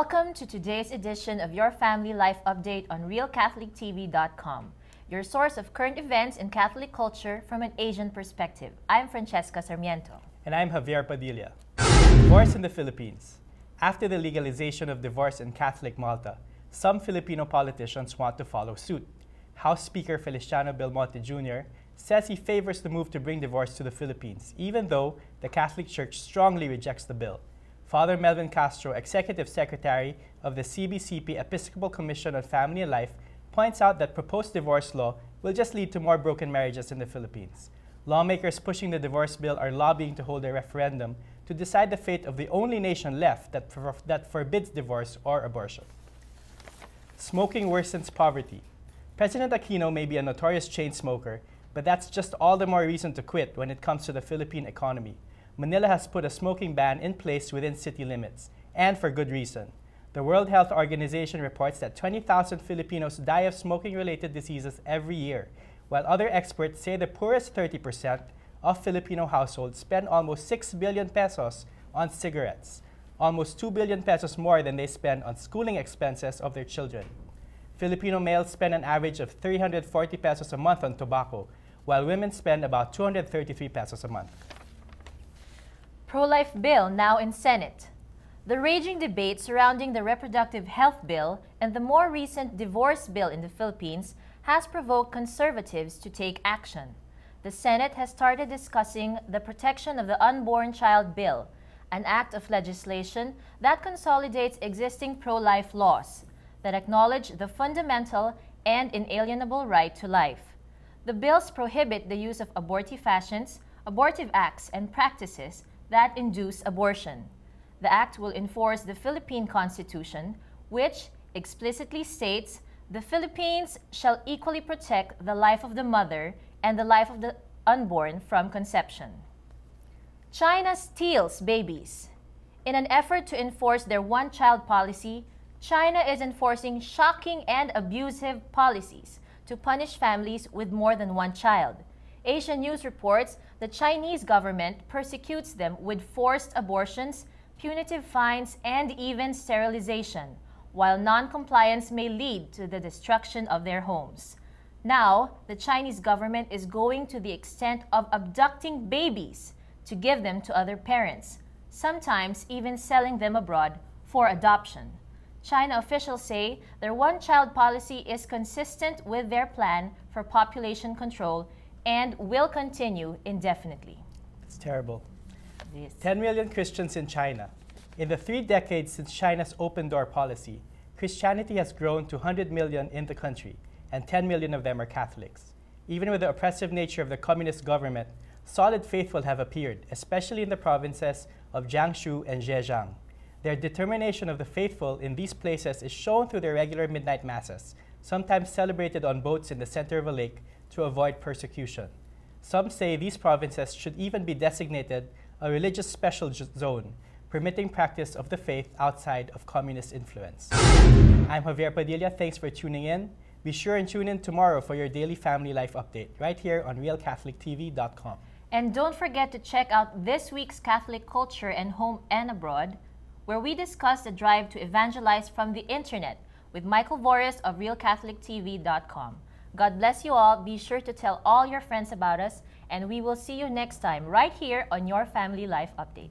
Welcome to today's edition of Your Family Life Update on RealCatholicTV.com, your source of current events in Catholic culture from an Asian perspective. I'm Francesca Sarmiento. And I'm Javier Padilla. Divorce in the Philippines. After the legalization of divorce in Catholic Malta, some Filipino politicians want to follow suit. House Speaker Feliciano Belmonte Jr. says he favors the move to bring divorce to the Philippines, even though the Catholic Church strongly rejects the bill. Father Melvin Castro, Executive Secretary of the CBCP Episcopal Commission on Family and Life, points out that proposed divorce law will just lead to more broken marriages in the Philippines. Lawmakers pushing the divorce bill are lobbying to hold a referendum to decide the fate of the only nation left that forbids divorce or abortion. Smoking worsens poverty. President Aquino may be a notorious chain smoker, but that's just all the more reason to quit when it comes to the Philippine economy. Manila has put a smoking ban in place within city limits, and for good reason. The World Health Organization reports that 20,000 Filipinos die of smoking-related diseases every year, while other experts say the poorest 30% of Filipino households spend almost 6 billion pesos on cigarettes, almost 2 billion pesos more than they spend on schooling expenses of their children. Filipino males spend an average of 340 pesos a month on tobacco, while women spend about 233 pesos a month. Pro-life bill now in Senate. The raging debate surrounding the reproductive health bill and the more recent divorce bill in the Philippines has provoked conservatives to take action. The Senate has started discussing the Protection of the Unborn Child Bill, an act of legislation that consolidates existing pro-life laws that acknowledge the fundamental and inalienable right to life. The bills prohibit the use of abortive fashions, abortive acts, and practices that induce abortion. The act will enforce the Philippine Constitution, which explicitly states the Philippines shall equally protect the life of the mother and the life of the unborn from conception. China steals babies. In an effort to enforce their one-child policy, China is enforcing shocking and abusive policies to punish families with more than one child. Asian News reports the Chinese government persecutes them with forced abortions, punitive fines, and even sterilization, while non-compliance may lead to the destruction of their homes. Now, the Chinese government is going to the extent of abducting babies to give them to other parents, sometimes even selling them abroad for adoption. China officials say their one-child policy is consistent with their plan for population control and will continue indefinitely. It's terrible. Yes. 10 million Christians in China. In the 3 decades since China's open-door policy, Christianity has grown to 100 million in the country, and 10 million of them are Catholics. Even with the oppressive nature of the communist government, solid faithful have appeared, especially in the provinces of Jiangsu and Zhejiang. Their determination of the faithful in these places is shown through their regular midnight masses, sometimes celebrated on boats in the center of a lake to avoid persecution. Some say these provinces should even be designated a religious special zone, permitting practice of the faith outside of communist influence. I'm Javier Padilla. Thanks for tuning in. Be sure and tune in tomorrow for your daily family life update right here on RealCatholicTV.com. And don't forget to check out this week's Catholic Culture and Home and Abroad, where we discuss the drive to evangelize from the internet with Michael Voris of RealCatholicTV.com. God bless you all. Be sure to tell all your friends about us, and we will see you next time right here on Your Family Life Update.